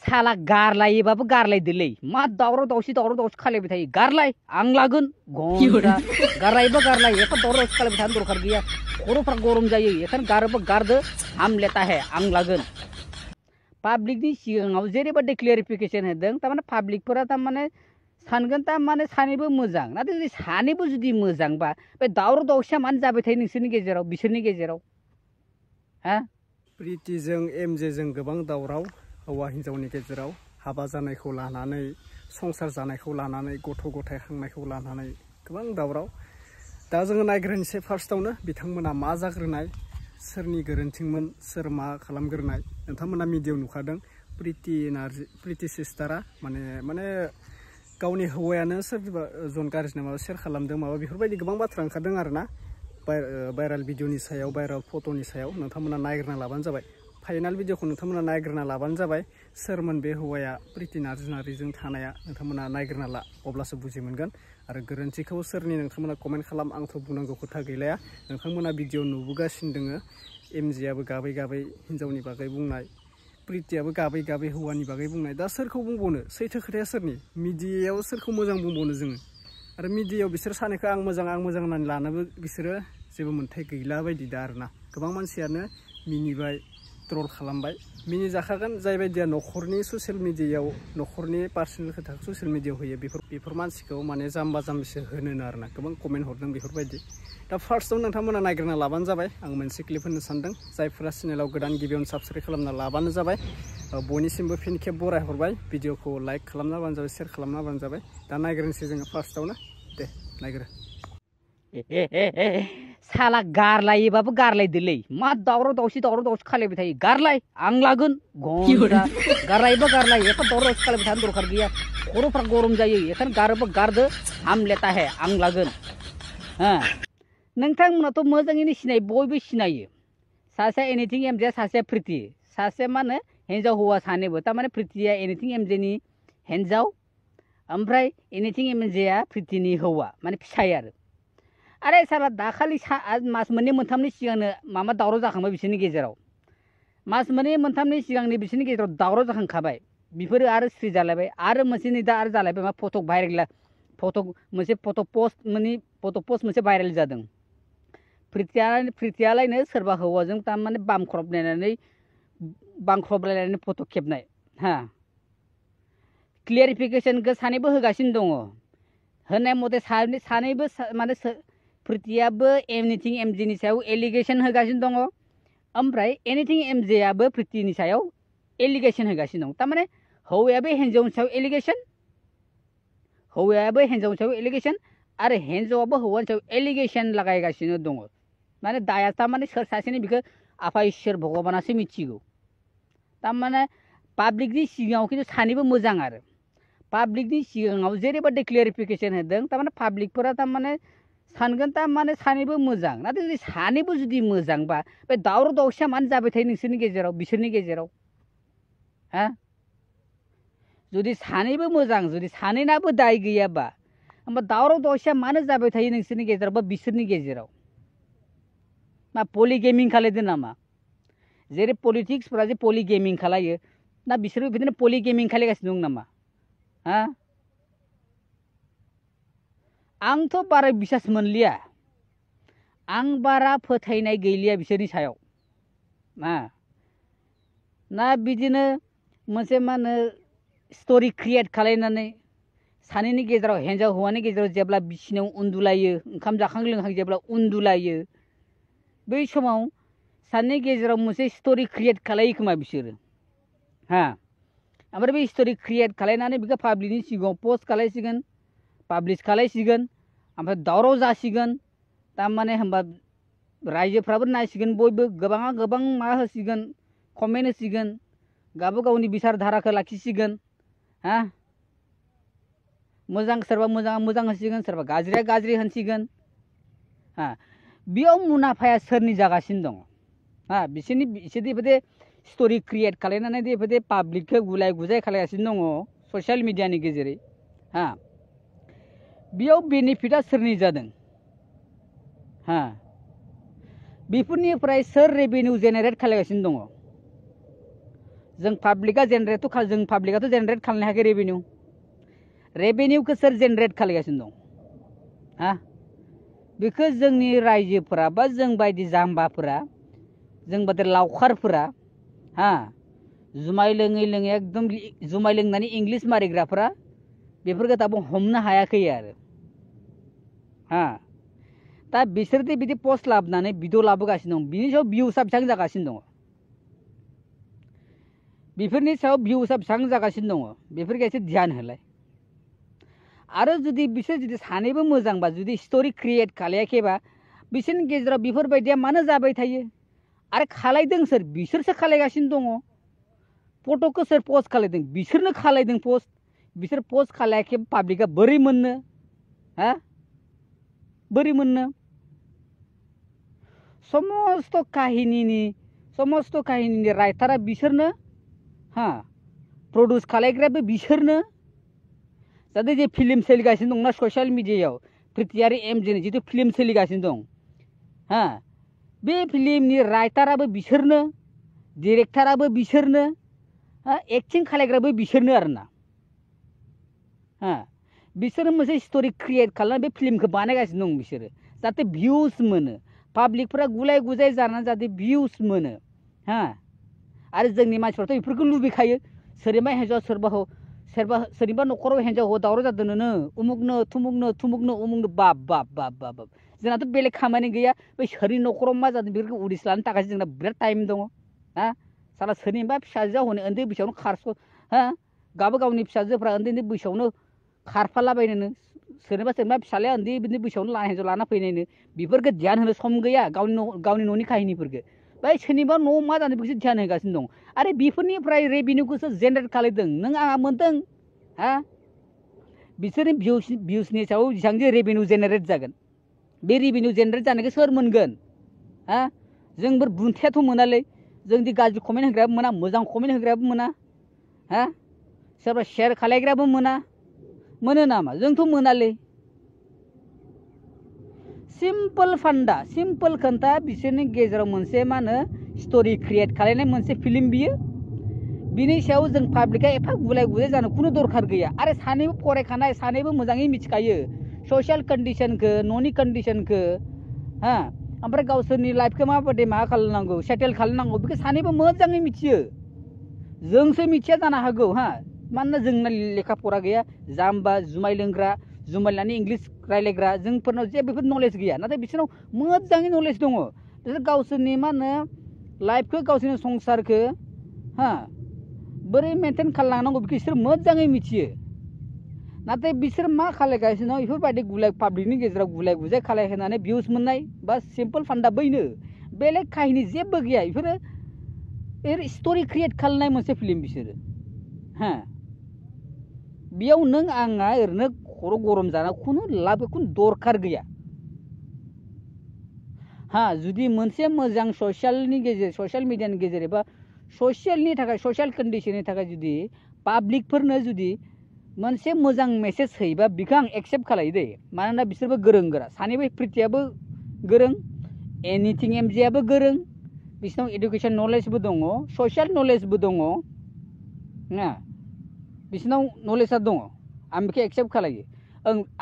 साला गारलायोबाबो गारलायदोलै मा दावराव दावसि खालायबाय थायो गारलाय आं लागोन घन्टा गारलायोबा गारलाय एफा दावराव दावसि खालायबाय थानो दरखार गैया खर'फ्रा गरम जायो एखायनो गारोबा गारदो हाम लेता है आं लागोन पाब्लिकनि सिगाङाव जेरैबायदि क्लियारिफिकेसन होदों तारमाने पाब्लिकफोरा तारमाने सानगोन तारमाने सानैबो मोजां नाथाय जुदि सानैबो जुदि मोजांबा बे दावराव दावसिया मानो जाबाय थायो नोंसोरनि गेजेराव बिसोरनि गेजेराव हा प्रितिजों एमजेजों गोबां दावराव हौवा हिन्जावनि गेजेराव हाबा जानायखौ लानानै संसार जानायखौ लानानै गथ' गथाय खांनायखौ लानानै गोबां दावराव दा जोङो नायग्रोनोसै फार्स्टआवनो बिथांमोना मा जाग्रोनाय सोरनि गोरोन्थिमोन सोर मा खालामग्रोनाय नोंथांमोना मिडियायाव नुखादों प्रिति सिस्टारा माने गावनि हौवायानो सोरबा जन गाज्रिनो माबा शेयार खालामदों माबा बेफोरबायदि गोबां बाथ्रा ओंखारदों आरोना भाइरेल भिडिअनि सायाव भाइरेल फट'नि सायाव नोंथांमोना नायग्रोना लाबानो जाबाय फाइनाल भिडिअखौ नोंथांमोना नायग्रोना लाबानो जाबाय सोरमोन बे हौवाया प्रिति नार्जारिजों थानाया नोंथांमोना नायग्रोना ला अब्लासो बुजि मोनगोन आरो गोरोन्थिखौ सोरनि नोंथांमोना कमेन्ट खालाम आंथ' बुंनांगौ खोथा गैलाया नोंथांमोना भिडिअ नुबोगासिनो दोङो एमजेआबो गाबै गाबै हिन्जावनि बागै बुंनाय प्रितियाबो गाबै गाबै हौवानि बागै बुंनाय दा सोरखौ बुंबावनो सैथो खोथाया सोरनि मिडियायाव सोरखौ मोजां बुंबावनो जोङो आरो मिडियायाव बिसोर सानैखौ आं मोजां होननानै लानोबो बिसोरो जेबो मोन्थाय गैला बायदि दा आरोना गोबां मानसियानो मिनिबाय ट्रल खालामबाय मिनि जाखागोन जाय बायदिया न'खरनि ससियेल मिडियायाव न'खरनि पार्सनेल खोथाखौ ससियेल मिडियायाव होयो बेफोर मानसिखौ माने जाम्बा जाम्बिसो होनो आरोना गोबां कमेन्ट हरदों बेफोरबायदि दा फार्स्टआव नोंथांमोना नायग्रोना लाबानो जाबाय आं मोनसे क्लिप होनो सानदों जायफोरा चेनेलाव गोदान गिबियावनो साबस्क्राइब खालामना लाबानो जाबाय बयनिसिमबो फिन खेब बराय हरबाय भिडिअखौ लाइक खालामना होबानो जाबाय शेयार खालामना होबानो जाबाय दा नायग्रोनोसै जोङो फार्स्टआवनो दे नायग्रो साला गारलायोबाबो गारलायदोलै मा दावराव दावसि खालायबाय थायो गारलाय आं लागोन घन्टा गारलायोबा गारलाय एफा दावराव दावसि खालायबाय थानो दरखार गैया खर'फ्रा गरम जायो एखायनो गारोबा गारदो हाम लेता है आं लागोन नोंथांमोनाथ' मोजाङैनो सिनायो बयबो सिनायो सासेया एनिथिं एमजेआ सासेया प्रिति सासे मा होनो हिन्जाव हौवा सानैबो तारमाने प्रितिया एनिथिं एमजेनि हिन्जाव ओमफ्राय एनिथिं एमजेआ प्रितिनि हौवा माने फिसाय आरो अरे साला दाखालि मास मोननै मोनथामनि सिगांनो माबा दावराव जाखांबाय बिसोरनि गेजेराव मास मोननै मोनथामनि सिगांनि बिसोरनि गेजेराव दावराव जाखांखाबाय बेफोरो आरो स्रि जालायबाय आरो मोनसे नै दा आरो जालायबाय मा फट' भाइरेल मोनसे फट' पस्ट मोनसे भाइरेल जादों प्रितियालायनो सोरबा हौवाजों तारमाने बांख्रबलायनानै फट' खेबनाय क्लियारिफिकेसनखौ सानैबो होगासिनो दङ होनाय मथे सानैबो माने प्रितियाबो एनिथिं एमजेनि सायाव एलिगेसन होगासिनो दङ ओमफ्राय एनिथिं एमजेआबो प्रितिनि सायाव एलिगेसन होगासिनो दं तारमाने हौवायाबो हिन्जावनि सायाव एलिगेसन आरो हिन्जावाबो हौवानि सायाव एलिगेसन लागायगासिनो दङ माने दाया तारमाने सोर सासेनि बेखौ आफा इसोर भगबानासो मिथिगौ तारमाने पाब्लिकनि सिगाङाव खिन्थु सानैबो मोजां आरो पाब्लिकनि सिगाङाव जेरैबायदि क्लियारिफिकेसन होदों तारमाने पाब्लिकफोरा तारमाने सानगोन तारमाने सानैबो मोजां नाथाय जुदि सानैबो जुदि मोजांबा बे दावराव दावसिया मानो जाबाय थायो नोंसोरनि गेजेराव बिसोरनि गेजेराव जुदि सानैबो मोजां जुदि सानैनाबो दाय गैयाबा होमबा दावराव दावसिया मानो जाबाय थायो नोंसोरनि गेजेराव बा बिसोरनि गेजेराव मा पलिगेमिं खालायदों नामा जेरै पलिटिक्सफोरा जे पलिगेमिं खालायो ना बिसोरबो बिदिनो पलिगेमिं खालायगासिनो दं नामा आंथ' बारा बिसास मोनलिया आं बारा फोथायनाय गैलिया बिसोरनि सायाव ना बिदिनो मोनसे मा होनो स्ट'रि क्रियेट खालायनानै सानैनि गेजेराव हिन्जाव हौवानि गेजेराव जेब्ला बिसिनायाव उन्दुलायो ओंखाम जाखां लोंखां जेब्ला उन्दुलायो बै समाव सानैनि गेजेराव मोनसे स्ट'रि क्रियेट खालायो खोमा बिसोरो ओमफ्राय बे स्ट'रि क्रियेट खालायनानै बेखौ पाब्लिकनि सिगाङाव पस्ट खालायसिगोन पाब्लिश खालायसिगोन ओमफ्राय दावराव जासिगोन तारमाने होमबा रायजोफ्राबो नायसिगोन बयबो गोबाङा गोबां मा होसिगोन कमेन्ट होसिगोन गावबा गावनि बिसार धाराखौ लाखिसिगोन मोजां सोरबा मोजां होसिगोन सोरबा गाज्रिया गाज्रि होनसिगोन बेयाव मुलाम्फाया सोरनि जागासिनो दङ बिसोरनि बेबायदि स्ट'रि क्रियेट खालायनानै बेबायदि पाब्लिकखौ गुलाय गुजाय खालायगासिनो दङ ससियेल मिडियानि गेजेरै बेयाव बेनिफिटआ सोरनि जादों बेफोरनिफ्राय सोर रेभिनिउ जेनेरेट खालायगासिनो दङ जों पाब्लिकआ जेनेरेट खालामनो हायाखै रेभिनिउखौ सोर जेनेरेट खालामगासिनो दं हा बेखौ जोंनि रायजोफोरा बा जों बायदि जाम्बाफोरा जों बायदि लावखारफोरा हा जुमाय लोङै एकदम जुमाय लोंनानै इंलिस मारिग्राफोरा बेफोरखौ दाबो हमनो हायाखै आरो हा दा बिसोरदि बिदि पस्ट लाबोनानै भिडिअ लाबोगासिनो दं बिनि सायाव भिउसआ बेसेबां जागासिनो दङ बेफोरनि सायाव भिउसआ बेसेबां जागासिनो दङ बेफोरखौ एसे ध्यान होलाय आरो जुदि बिसोर जुदि सानैबो मोजांबा जुदि स्टोरी क्रिएट खालायाखैबा बिसोरनि गेजेराव बेफोरबायदिया मानो जाबाय थायो आरो खालायदों सोर बिसोरसो खालायगासिनो दङ फट'खौ सोर पस्ट खालायदों बिसोरनो खालायदों पस्ट बिसोर पस्ट खालायाखै पाब्लिकआ बोरै मोननो हा बोरै मोननो समस्त काहिनीनि राइटारा बिसोरनो हा प्रडिउस खालायग्राबो बिसोरनो जाहाथे जे फिल्म सोलिगासिनो दंना ससियेल मिडियायाव प्रिति आरो एमजेनि जिथु फिल्म सोलिगासिनो दं हा बे फिल्मनि राइटाराबो बिसोरनो डिरेक्टराबो बिसोरनो हा एक्टिं खालायग्राबो बिसोरनो आरोना हा बिसोरो मोनसे स्टोरी क्रिएट खालामनानै बे फिल्मखौ बानायगासिनो दं बिसोरो जाहाथे भिउस मोनो पाब्लिकफोरा गुलाय गुजाय जानानै जाहाथे भिउस मोनो हा आरो जोंनि मानसिफ्राथ' बेफोरखौ लुबैखायो सोरनिबा हिन्जाव सोरनिबा न'खराव हिन्जाव हौवा दावराव जादोंनो उमुगनो उमुगनो बाब जोंनाथ' बेलेग खामानि गैया बै सोरनि न'खराव मा जादों बेफोरखौ उदिस लानो थाखाय जोंना बिराद टाइम दङ हा साला सोरनिबा फिसाजोआ हनै उन्दै बैसोआवनो हा गावनि फिसाजोफ्रा उन्दै बैसोआवनो खारफालाबायनोनो सोरनिबा फिसालाया उन्दै बैसोआवनो हिन्जाव लाना फैनायनो बेफोरखौ ध्यान होनो सम गैया गावनि न'नि काहिनिफोरखौ बै सोरनिबा न'आव मा जादों बेखौसो ध्यान होगासिनो दं आरो बेफोरनिफ्राय रेभिनिउखौसो जेनेरेट खालायदों नों आंहा मोनदों हा बिसोरनि भिउसनि सायाव जेसेबां जे रेभिनिउ जेनेरेट जागोन बे रेभिनिउ जेनेरेट जानायखौ सोर मोनगोन हा जोंफोर बुंथायाथ' मोनालै जोंदि गाज्रि कमेन्ट होग्रायाबो मोना मोजां कमेन्ट होग्रायाबो मोना हा सोरबा शेयार खालायग्राबो मोनो नामा जोंथ' मोनालै सिम्पोल खोन्था बिसोरनि गेजेराव मोनसे मा होनो स्टोरी क्रिएट खालायनाय मोनसे फिल्म बियो बिनि सायाव जों पाब्लिकआ एफा गुलाय गुजाय जानो खुनु दरखार गैया आरो सानैबो फरायखानाय सानैबो मोजाङै मिथिखायो ससियेल कन्डिशनखौ न'नि कन्डिशनखौ हा ओमफ्राय गावसोरनि लाइफखौ माबायदि मा खालामनांगौ सेटेल खालामनांगौ बेखौ सानैबो मोजाङै मिथियो जोंसो मिथिया जानो हागौ हा मानोना जोंना लेखा फरा गैया जाम्बा जुमाय लोंग्रा जुमाय लानानै इंलिस रायलायग्रा जोंफोरनाव जेबो बेफोर नलेज गैया नाथाय बिसोरनाव मोजाङै नलेज दङ बिसोर गावसोरनि मा होनो लाइफखौ गावसोरनि संसारखौ हा बोरै मेनटेन खालामनांगौ बेखौ बिसोर मोजाङै मिथियो नाथाय बिसोर मा खालायगासिनो दं बेफोरबायदि पाब्लिकनि गेजेराव गुलाय गुजाय खालायहोनानै भिउस मोननाय बा सिम्पोल फान्डा बैनो बेलेग काहिनि जेबो गैया बेफोरो स्टोरी क्रिएट खालामनाय मोनसे फिल्म बिसोरो हा बेयाव नों आंहा ओरैनो खर' गरम जाना खुनु दरखार गैया हा जुदि मोनसे मोजां ससियेल मिडियानि गेजेर एबा ससियेल कन्डिशननि थाखाय जुदि पाब्लिकफोरनो जुदि मोनसे मोजां मेसेज होयोबा बेखौ आं एक्सेप्ट खालायो दे मानोना बिसोरबो गोरों गोरा सानैबो प्रितियाबो गोरों एनिथिं एमजेआबो गोरों बिसोरनाव इडुकेसन नलेजबो दङ ससियेल नलेजबो दङ ना बिसोरनाव नलेजआ दङ आं बेखौ एक्सेप्ट खालायो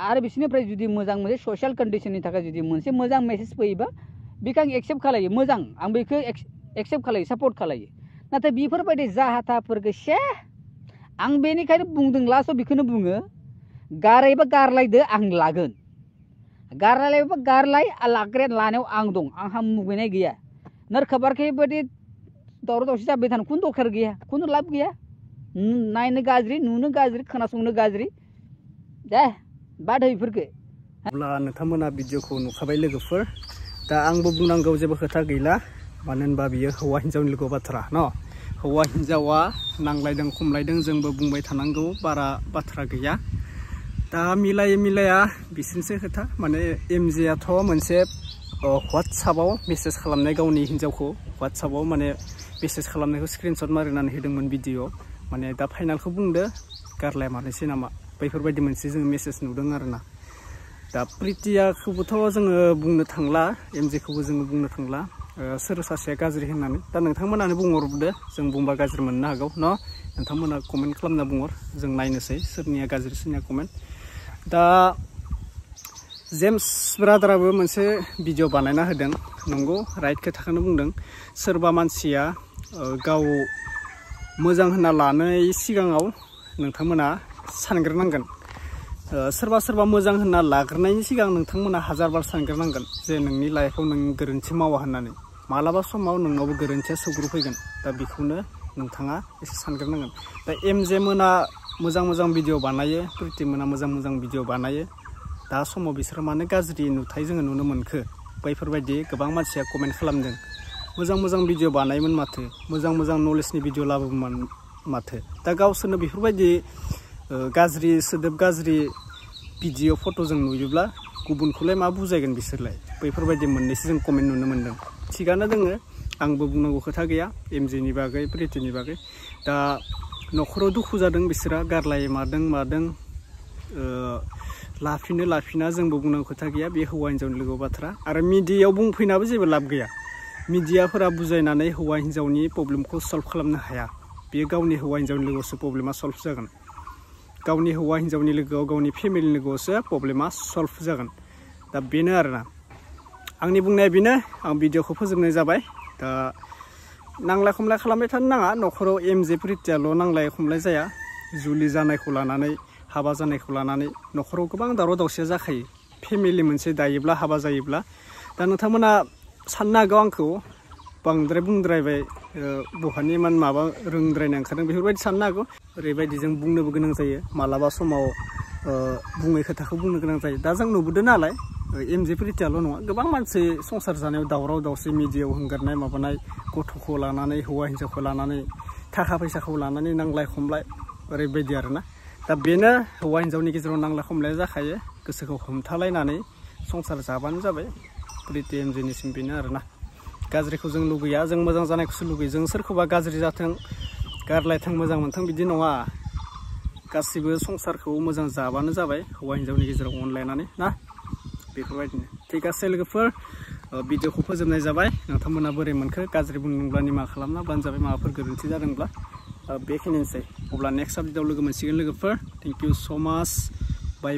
आरो बिसोरनिफ्राय जुदि मोजां मोनसे ससियेल कन्डिशननि थाखाय जुदि मोनसे मोजां मेसेज फैयोबा बेखौ आं एक्सेप्ट खालायो मोजां आं बेखौ एक्सेप्ट खालायो सापर्ट खालायो नाथाय बेफोरबायदि जाहाथाफोरखौ आं बेनिखायनो बुंदों लास्टआव बेखौनो बुङो गारैबा गारलायदो आं लागोन गारलायबा गारलाय लानायाव आं दं आंहा मुगैनाय गैया नोरखाबारखै बायदि दावराव दावसि जाबाय थानो खुनु दरखार गैया खुनु लाब गैया नायनो गाज्रि नुनो गाज्रि खोनासंनो गाज्रि दे बाद हो बेफोरखौ अब्ला नोंथांमोना भिडिअखौ नुखाबाय लोगोफोर दा आंबो बुंनांगौ जेबो खोथा गैला मानो होनबा बियो हौवा हिन्जावनि लोगो बाथ्रा न हौवा हिन्जावा नांलायदों खमलायदों जोंबो बुंबाय थानांगौ बारा बाथ्रा गैया दा मिलाया बिसोरनिसो खोथा माने एमजेआथ' मोनसे WhatsAppआव मेसेज खालामनाय गावनि हिन्जावखौ WhatsAppआव माने मेसेज खालामनायखौ स्क्रिनशट मारिनानै होदोंमोन भिडिअ माने दा फाइनालखौ बुंदो गारलाय मानोसै नामा बैफोरबायदि मोनसे जों मेसेज नुदों आरोना दा प्रितियाखौबोथ' जोङो बुंनो थांला एमजेखौबो जोङो बुंनो थांला सोर सासेया गाज्रि होननानै दा नोंथांमोनानो बुंहरदो जों बुंबा गाज्रि मोननो हागौ न' नोंथांमोना कमेन्ट खालामना बुंहर जों नायनोसै सोरनिया गाज्रि सोरनिया कमेन्ट दा जेम्स ब्रादाराबो मोनसे भिडिअ बानायना होदों नंगौ राइट खोथाखौनो बुंदों सोरबा मानसिया गाव मोजां होनना लानाय सिगाङाव नोंथांमोना सानग्रोनांगोन सोरबा मोजां होनना लाग्रोनायनि सिगां नोंथांमोना हाजारबार सानग्रोनांगोन जे नोंनि लाइफआव नों गोरोन्थि मावा होननानै मालाबा समाव नोंनावबो गोरोन्थिया सौग्रुफैगोन दा बेखौनो नोंथाङा एसे सानग्रोनांगोन दा एमजे मोना मोजां भिडिअ बानायो प्रिति मोना मोजां भिडिअ बानायो दा समाव बिसोर मानो गाज्रि नुथाय जोङो नुनो मोनखो बैफोरबायदि गोबां मानसिया कमेन्ट खालामदों मोजां भिडिअ बानायोमोन माथो मोजां नलेजनि भिडिअ लाबोमोन माथो दा गावसोरनो बेफोरबायदि गाज्रि सोदोब गाज्रि भिडिअ फट' जों नुयोब्ला गुबुनखौलाय मा बुजायगोन बिसोरलाय बैफोरबायदि मोननैसो जों कमेन्ट नुनो मोन्दों थिगानो दोङो आंबो बुंनांगौ खोथा गैया एमजेनि बागै प्रितिनि बागै दा न'खराव दुखु जादों बिसोरा गारलाय मादों लाफिना जोंबो बुंनांगौ खोथा गैया बे हौवा हिन्जावनि लोगोआव बाथ्रा आरो मिडियायाव बुंफैनाबो जेबो लाब गैया मिडियाफोरा बुजायनानै हौवा हिन्जावनि प्रब्लेमखौ सल्भ खालामनो हाया बेयो गावनि हौवा हिन्जावनि लोगोआवसो प्रब्लेमा सल्भ जागोन गावनि हौवा हिन्जावनि लोगोआव गावनि फेमिलिनि लोगोआवसो प्रब्लेमा सल्भ जागोन दा बेनो आरोना आंनि बुंनाया बेनो आं भिडिअखौ फोजोबनाय जाबाय दा नांलाय खमलाय खालामबाय थानो नाङा न'खराव एमजे प्रितियाल' नांलाय खमलाय जाया जुलि जानायखौ लानानै हाबा जानायखौ लानानै न'खराव गोबां दावराव दावसिया जाखायो फेमिलि मोनसे दायोब्ला हाबा जायोब्ला दा नोंथांमोना साननो हागौ आंखौ बांद्राय बुंद्रायबाय बहानि इमान माबा रोंद्रायनो ओंखारदों बेफोरबायदि साननो हागौ ओरैबायदि जों बुंनोबो गोनां जायो मालाबा समाव बुङै खोथाखौ बुंनो गोनां जायो दा जों नुबोदों नालाय एमजे प्रितियाल' नङा गोबां मानसि संसार जानायाव दावराव दावसि मिडियायाव हंगारनाय माबानाय गथ'खौ लानानै हौवा हिन्जावखौ लानानै थाखा फैसाखौ लानानै नांलाय खमलाय ओरैबायदि आरोना दा बेनो हौवा हिन्जावनि गेजेराव नांलाय खमलाया जाखायो गोसोखौ हमथालायनानै संसार जाबानो जाबाय प्रिति एमजेनिसिम बेनो आरोना गाज्रिखौ जों लुगैया जों मोजां जानायखौसो लुगैयो जों सोरखौबा गाज्रि जाथों गारलायथों मोजां मोनथों बिदि नङा गासिबो संसारखौ मोजां जाबानो जाबाय हौवा हिन्जावनि गेजेराव अनलायनानै ना बेफोरबायदिनो थिग आसे लोगोफोर भिडिअखौ फोजोबनाय जाबाय नोंथांमोना बोरै मोनखो गाज्रि बुंदोंब्ला निमाहा खालामना बानो जाबाय माबाफोर गोरोन्थि जादोंब्ला बेखिनिसै अब्ला नेक्स्ट आपडेटआव लोगो मोनसिगोन लोगोफोर थेंक इउ स' माच बाय